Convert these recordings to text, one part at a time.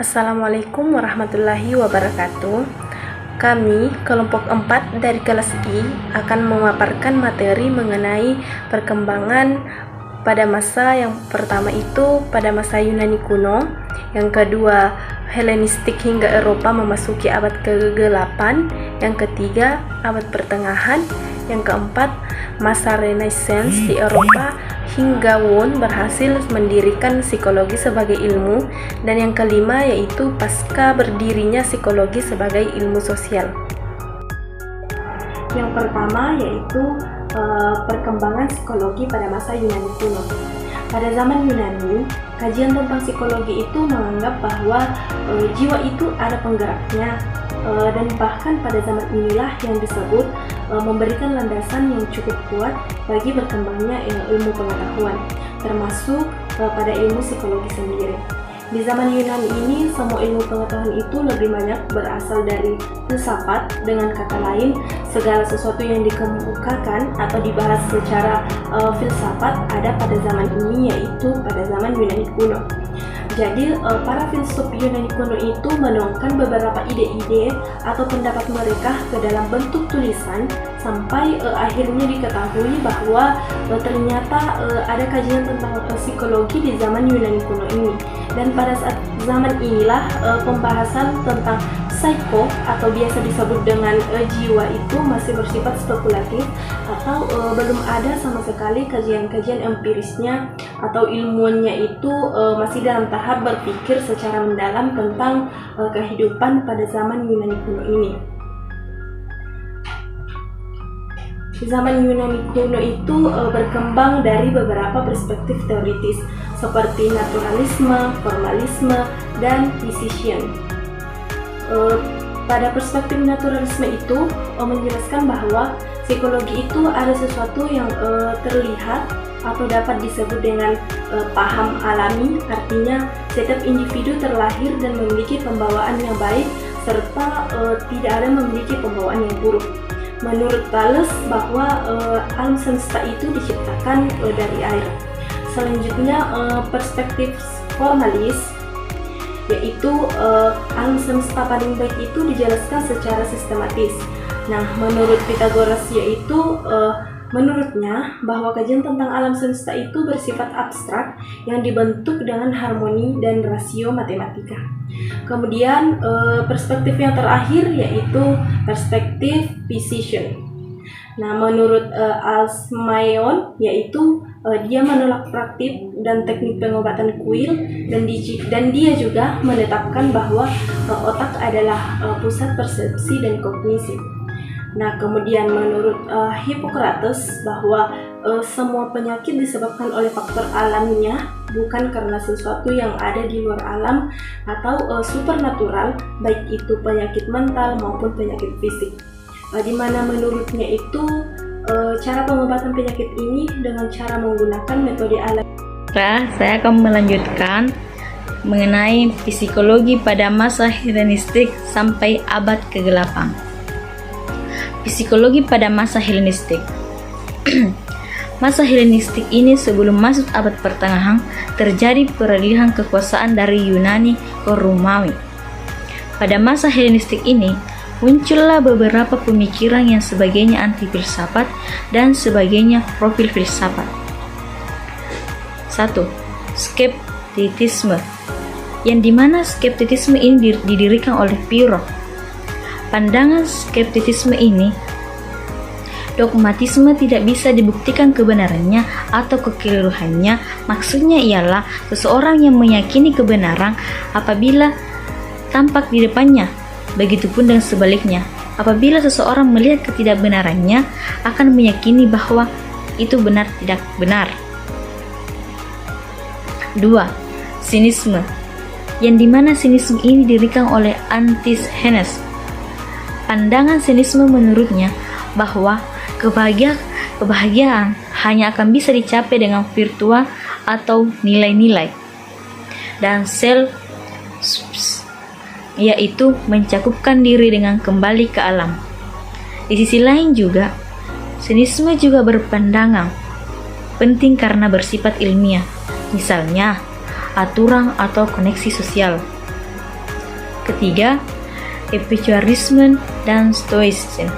Assalamualaikum warahmatullahi wabarakatuh. Kami, kelompok 4 dari kelas I, akan memaparkan materi mengenai perkembangan pada masa yang pertama itu pada masa Yunani kuno, yang kedua Helenistik hingga Eropa memasuki abad ke-8, yang ketiga abad pertengahan, yang keempat masa Renaissance di Eropa hingga Wundt berhasil mendirikan psikologi sebagai ilmu, dan yang kelima yaitu pasca berdirinya psikologi sebagai ilmu sosial. Yang pertama yaitu perkembangan psikologi pada masa Yunani kuno. Pada zaman Yunani, kajian tentang psikologi itu menganggap bahwa jiwa itu ada penggeraknya, dan bahkan pada zaman inilah yang disebut memberikan landasan yang cukup kuat bagi berkembangnya ilmu pengetahuan, termasuk pada ilmu psikologi sendiri. Di zaman Yunani ini, semua ilmu pengetahuan itu lebih banyak berasal dari filsafat. Dengan kata lain, segala sesuatu yang dikemukakan atau dibahas secara filsafat ada pada zaman ini, yaitu pada zaman Yunani kuno. Jadi, para filsuf Yunani kuno itu menuangkan beberapa ide-ide atau pendapat mereka ke dalam bentuk tulisan sampai akhirnya diketahui bahwa ternyata ada kajian tentang psikologi di zaman Yunani kuno ini. Dan pada saat zaman inilah pembahasan tentang psycho atau biasa disebut dengan jiwa itu masih bersifat spekulatif atau belum ada sama sekali kajian-kajian empirisnya atau ilmuannya itu masih dalam tahap berpikir secara mendalam tentang kehidupan pada zaman Yunani kuno ini. Zaman Yunani kuno itu berkembang dari beberapa perspektif teoritis seperti naturalisme, formalisme, dan physician. Pada perspektif naturalisme itu menjelaskan bahwa psikologi itu ada sesuatu yang terlihat atau dapat disebut dengan paham alami, artinya setiap individu terlahir dan memiliki pembawaan yang baik serta tidak ada memiliki pembawaan yang buruk. Menurut Thales bahwa alam semesta itu diciptakan dari air. Selanjutnya perspektif formalis, yaitu alam semesta paling baik itu dijelaskan secara sistematis. Nah, menurut Pythagoras yaitu menurutnya bahwa kajian tentang alam semesta itu bersifat abstrak yang dibentuk dengan harmoni dan rasio matematika. Kemudian perspektif yang terakhir yaitu perspektif physician. Nah, menurut Alcmaeon yaitu dia menolak praktik dan teknik pengobatan kuil, dan dia juga menetapkan bahwa otak adalah pusat persepsi dan kognisi. Nah, kemudian menurut Hippocrates bahwa semua penyakit disebabkan oleh faktor alamnya, bukan karena sesuatu yang ada di luar alam atau supernatural, baik itu penyakit mental maupun penyakit fisik. Di mana menurutnya itu cara pengobatan penyakit ini dengan cara menggunakan metode alami. Saya akan melanjutkan mengenai psikologi pada masa Helenistik sampai abad ke-8. Psikologi pada masa Helenistik. Masa Helenistik ini sebelum masuk abad pertengahan terjadi peralihan kekuasaan dari Yunani ke Romawi. Pada masa Helenistik ini muncullah beberapa pemikiran yang sebagainya anti filsafat dan sebagainya profil filsafat. 1. Skeptisisme, yang dimana skeptisisme ini didirikan oleh Pyrrho. Pandangan skeptisisme ini, dogmatisme tidak bisa dibuktikan kebenarannya atau kekeliruannya. Maksudnya ialah seseorang yang meyakini kebenaran apabila tampak di depannya. Begitupun dengan sebaliknya, apabila seseorang melihat ketidakbenarannya akan meyakini bahwa itu benar tidak benar. 2. Sinisme, yang dimana sinisme ini didirikan oleh Antisthenes. Pandangan sinisme menurutnya bahwa kebahagiaan hanya akan bisa dicapai dengan virtual atau nilai-nilai, dan self, yaitu mencakupkan diri dengan kembali ke alam. Di sisi lain juga, sinisme juga berpandangan penting karena bersifat ilmiah, misalnya aturan atau koneksi sosial. Ketiga, Epicurisme dan Stoicism,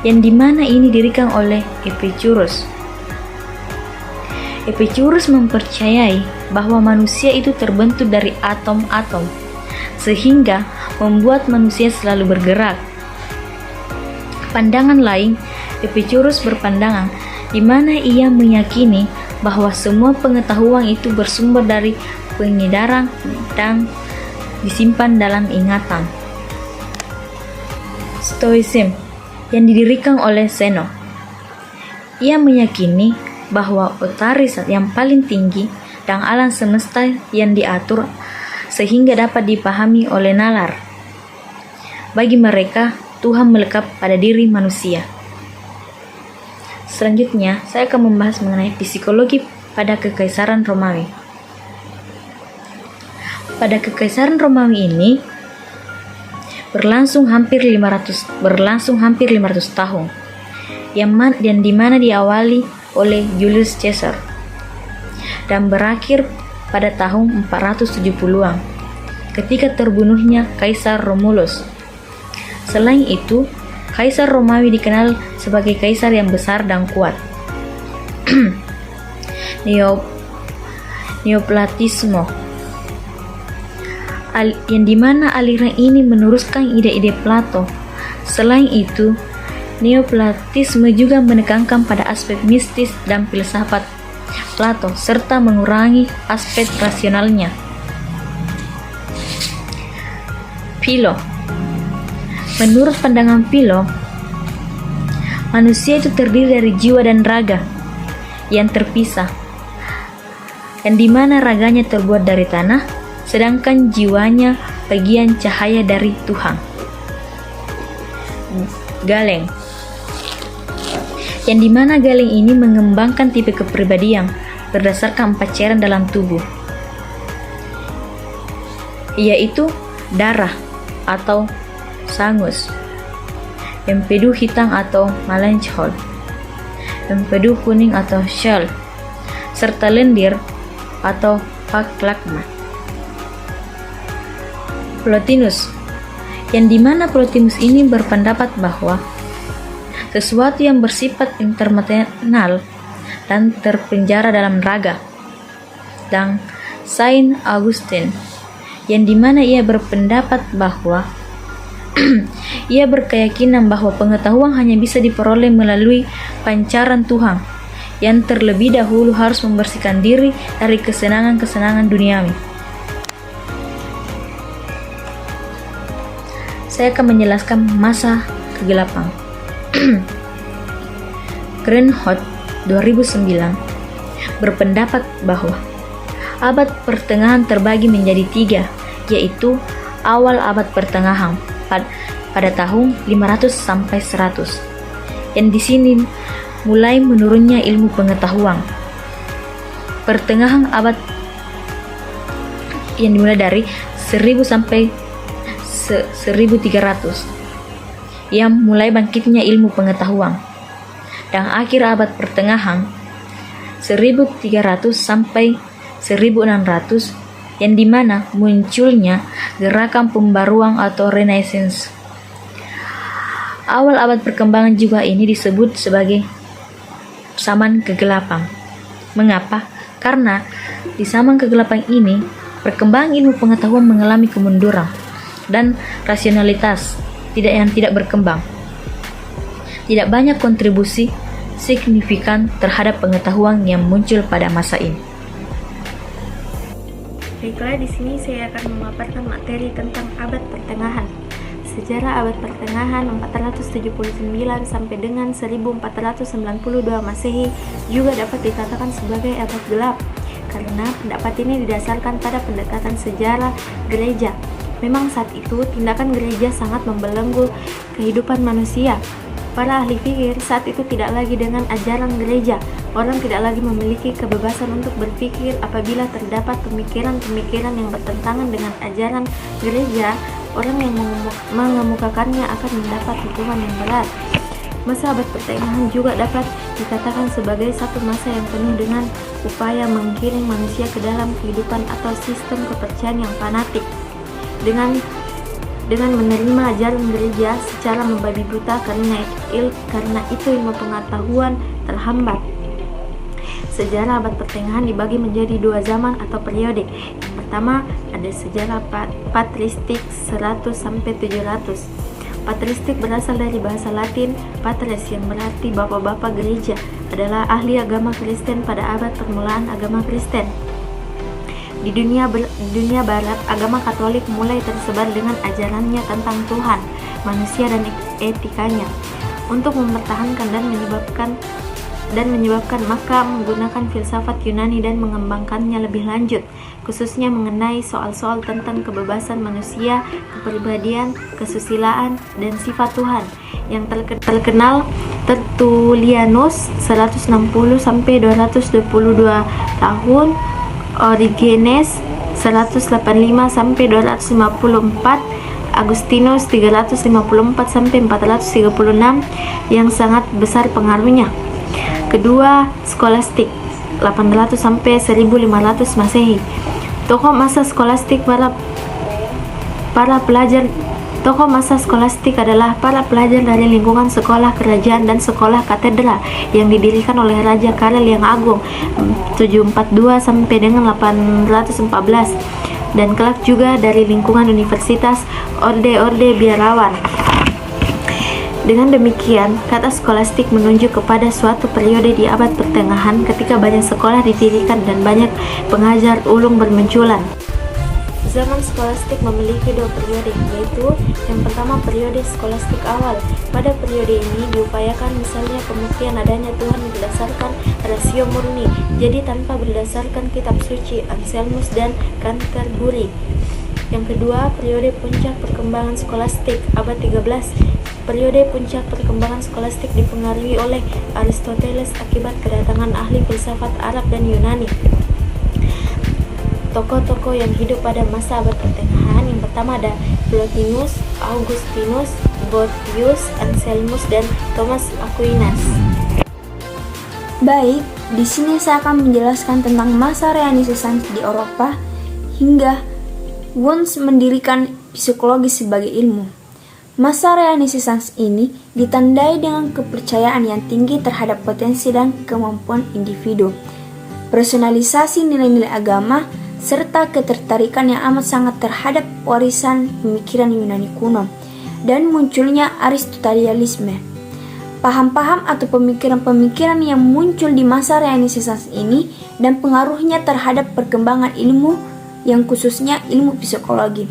yang dimana ini didirikan oleh Epicurus. Epicurus mempercayai bahwa manusia itu terbentuk dari atom-atom, sehingga membuat manusia selalu bergerak. Pandangan lain, Epicurus berpandangan di mana ia meyakini bahwa semua pengetahuan itu bersumber dari pengedaran dan disimpan dalam ingatan. Stoicism yang didirikan oleh Zeno. Ia meyakini bahwa otoritas yang paling tinggi dan alam semesta yang diatur sehingga dapat dipahami oleh nalar. Bagi mereka, Tuhan melekat pada diri manusia. Selanjutnya, saya akan membahas mengenai psikologi pada Kekaisaran Romawi. Pada Kekaisaran Romawi ini berlangsung hampir 500 tahun, yang dimana diawali oleh Julius Caesar dan berakhir pada tahun 470-an ketika terbunuhnya Kaisar Romulus. Selain itu, Kaisar Romawi dikenal sebagai kaisar yang besar dan kuat. Neoplatisme, yang dimana aliran ini meneruskan ide-ide Plato. Selain itu, Neoplatisme juga menekankan pada aspek mistis dan filsafat Plato serta mengurangi aspek rasionalnya. Philo. Menurut pandangan Philo, manusia itu terdiri dari jiwa dan raga yang terpisah, yang dimana raganya terbuat dari tanah, sedangkan jiwanya bagian cahaya dari Tuhan. Galeng, yang dimana Galeng ini mengembangkan tipe kepribadian berdasarkan 4 cairan dalam tubuh, yaitu darah atau sangus, empedu hitam atau melanchthon, empedu kuning atau shell, serta lendir atau phagma. Plotinus, yang dimana Plotinus ini berpendapat bahwa sesuatu yang bersifat intermaterial dan terpenjara dalam raga. Dan Saint Augustine, yang dimana ia berpendapat bahwa ia berkeyakinan bahwa pengetahuan hanya bisa diperoleh melalui pancaran Tuhan, yang terlebih dahulu harus membersihkan diri dari kesenangan-kesenangan duniawi. Saya akan menjelaskan masa kegelapan. Greenhot 2009 berpendapat bahwa abad pertengahan terbagi menjadi 3, yaitu awal abad pertengahan pada tahun 500 sampai 100, yang di sini mulai menurunnya ilmu pengetahuan. Pertengahan abad yang dimulai dari 1000 sampai 1300, yang mulai bangkitnya ilmu pengetahuan. Dan akhir abad pertengahan 1300 sampai 1600, yang dimana munculnya gerakan pembaruan atau Renaissance. Awal abad perkembangan juga ini disebut sebagai zaman kegelapan. Mengapa? Karena di zaman kegelapan ini perkembangan ilmu pengetahuan mengalami kemunduran dan rasionalitas tidak berkembang. Tidak banyak kontribusi signifikan terhadap pengetahuan yang muncul pada masa ini. Baiklah, di sini saya akan memaparkan materi tentang abad pertengahan. Sejarah abad pertengahan 479 sampai dengan 1492 Masehi juga dapat dikatakan sebagai abad gelap, karena pendapat ini didasarkan pada pendekatan sejarah gereja. Memang saat itu tindakan gereja sangat membelenggu kehidupan manusia. Para ahli fikir saat itu tidak lagi dengan ajaran gereja. Orang tidak lagi memiliki kebebasan untuk berpikir. Apabila terdapat pemikiran-pemikiran yang bertentangan dengan ajaran gereja, orang yang mengemukakannya akan mendapat hukuman yang berat. Masa abad pertengahan juga dapat dikatakan sebagai satu masa yang penuh dengan upaya menggiring manusia ke dalam kehidupan atau sistem kepercayaan yang fanatik. dengan menerima ajaran gereja secara membabi buta karena itu ilmu pengetahuan terhambat. Sejarah abad pertengahan dibagi menjadi dua zaman atau periode. Yang pertama ada sejarah patristik 100 sampai 700. Patristik berasal dari bahasa Latin patres yang berarti bapak-bapak gereja, adalah ahli agama Kristen pada abad permulaan agama Kristen. Di dunia barat, agama Katolik mulai tersebar dengan ajarannya tentang Tuhan, manusia dan etikanya. Untuk mempertahankan dan menyebabkan maka menggunakan filsafat Yunani dan mengembangkannya lebih lanjut, khususnya mengenai soal-soal tentang kebebasan manusia, kepribadian, kesusilaan, dan sifat Tuhan. Yang terkenal Tertullianus 160 sampai 222 tahun, Origenes 185 sampai 254, Agustinus 354 sampai 436 yang sangat besar pengaruhnya. Kedua, Skolastik 800 sampai 1500 Masehi. Tokoh masa skolastik adalah para pelajar dari lingkungan sekolah kerajaan dan sekolah katedral yang didirikan oleh Raja Karel yang Agung 742 sampai dengan 814, dan kelak juga dari lingkungan universitas orde-orde biarawan. Dengan demikian, kata skolastik menunjuk kepada suatu periode di abad pertengahan ketika banyak sekolah didirikan dan banyak pengajar ulung bermunculan. Zaman skolastik memiliki dua periode, yaitu yang pertama periode skolastik awal. Pada periode ini diupayakan misalnya pembuktian adanya Tuhan berdasarkan rasio murni, jadi tanpa berdasarkan kitab suci, Anselmus dan Canterbury. Yang kedua, periode puncak perkembangan skolastik abad 13. Periode puncak perkembangan skolastik dipengaruhi oleh Aristoteles akibat kedatangan ahli filsafat Arab dan Yunani. Tokoh-tokoh yang hidup pada masa abad pertengahan, yang pertama ada Plotinus, Augustinus, Boethius, Anselmus, dan Thomas Aquinas. Baik, di sini saya akan menjelaskan tentang masa Renaissance di Eropa hingga Wundt mendirikan psikologi sebagai ilmu. Masa Renaissance ini ditandai dengan kepercayaan yang tinggi terhadap potensi dan kemampuan individu, personalisasi nilai-nilai agama, serta ketertarikan yang amat sangat terhadap warisan pemikiran Yunani kuno, dan munculnya Aristotelianisme. Paham-paham atau pemikiran-pemikiran yang muncul di masa Renaissance ini dan pengaruhnya terhadap perkembangan ilmu, yang khususnya ilmu psikologi.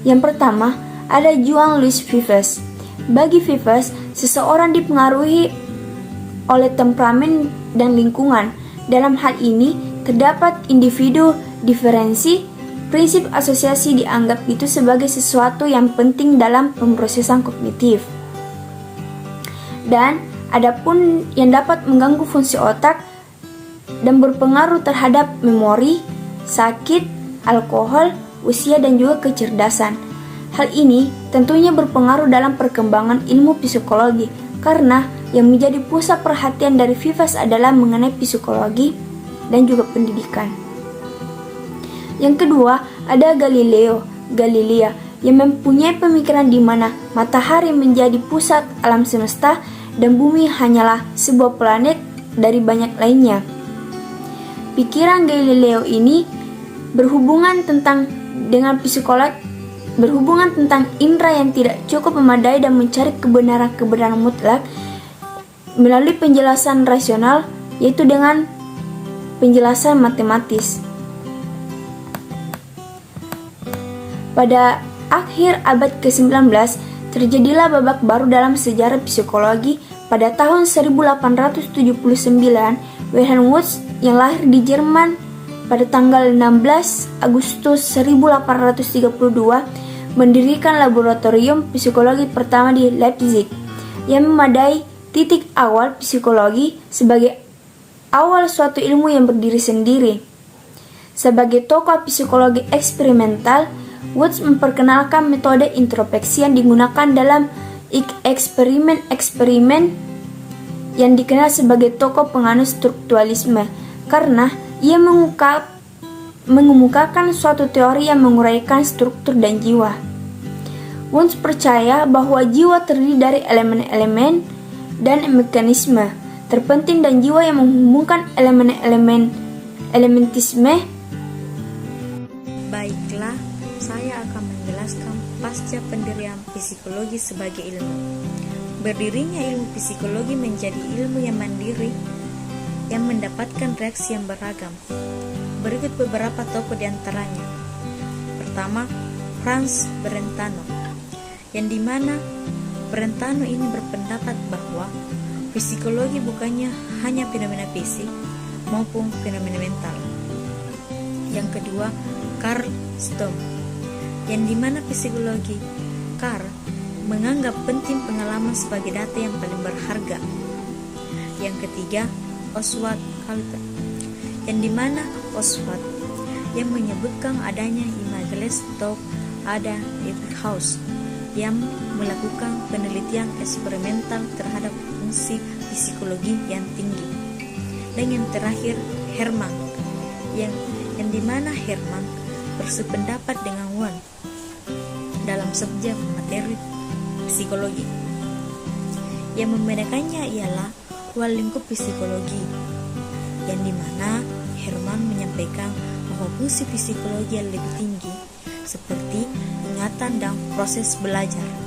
Yang pertama, ada Jean-Louis Vives. Bagi Vives, seseorang dipengaruhi oleh temperamen dan lingkungan. Dalam hal ini, terdapat individu diferensi. Prinsip asosiasi dianggap itu sebagai sesuatu yang penting dalam pemrosesan kognitif. Dan adapun yang dapat mengganggu fungsi otak dan berpengaruh terhadap memori, sakit, alkohol, usia, dan juga kecerdasan. Hal ini tentunya berpengaruh dalam perkembangan ilmu psikologi, karena yang menjadi pusat perhatian dari Vives adalah mengenai psikologi dan juga pendidikan. Yang kedua, ada Galileo Galilei yang mempunyai pemikiran di mana matahari menjadi pusat alam semesta dan bumi hanyalah sebuah planet dari banyak lainnya. Pikiran Galileo ini berhubungan tentang indera yang tidak cukup memadai dan mencari kebenaran mutlak melalui penjelasan rasional, yaitu dengan penjelasan matematis. Pada akhir abad ke-19, terjadilah babak baru dalam sejarah psikologi. Pada tahun 1879, Wilhelm Wundt yang lahir di Jerman pada tanggal 16 Agustus 1832 mendirikan laboratorium psikologi pertama di Leipzig yang memadai titik awal psikologi sebagai awal suatu ilmu yang berdiri sendiri. Sebagai tokoh psikologi eksperimental, Wundt memperkenalkan metode introspeksi yang digunakan dalam eksperimen-eksperimen yang dikenal sebagai tokoh penganut strukturalisme, karena ia mengemukakan suatu teori yang menguraikan struktur dan jiwa. Wundt percaya bahwa jiwa terdiri dari elemen-elemen dan mekanisme terpenting dan jiwa yang menghubungkan elemen-elemen elementisme. Baiklah, saya akan menjelaskan pasca pendirian psikologi sebagai ilmu. Berdirinya ilmu psikologi menjadi ilmu yang mandiri yang mendapatkan reaksi yang beragam. Berikut beberapa tokoh di antaranya. Pertama, Franz Brentano, yang dimana Brentano ini berpendapat bahwa psikologi bukannya hanya fenomena fisik maupun fenomena mental. Yang kedua, Carl Stom, yang dimana psikologi Carl menganggap penting pengalaman sebagai data yang paling berharga. Yang ketiga, Oswald Calter, yang dimana Oswald yang menyebutkan adanya imageles atau ada Ebbinghaus yang melakukan penelitian eksperimental terhadap fungsi psikologi yang tinggi. Dan yang terakhir, Hermann, yang dimana Hermann bersependapat dengan Wundt dalam subjek materi psikologi. Yang membedakannya ialah ruang lingkup psikologi, yang dimana Hermann menyampaikan bahwa fungsi psikologi yang lebih tinggi seperti ingatan dan proses belajar.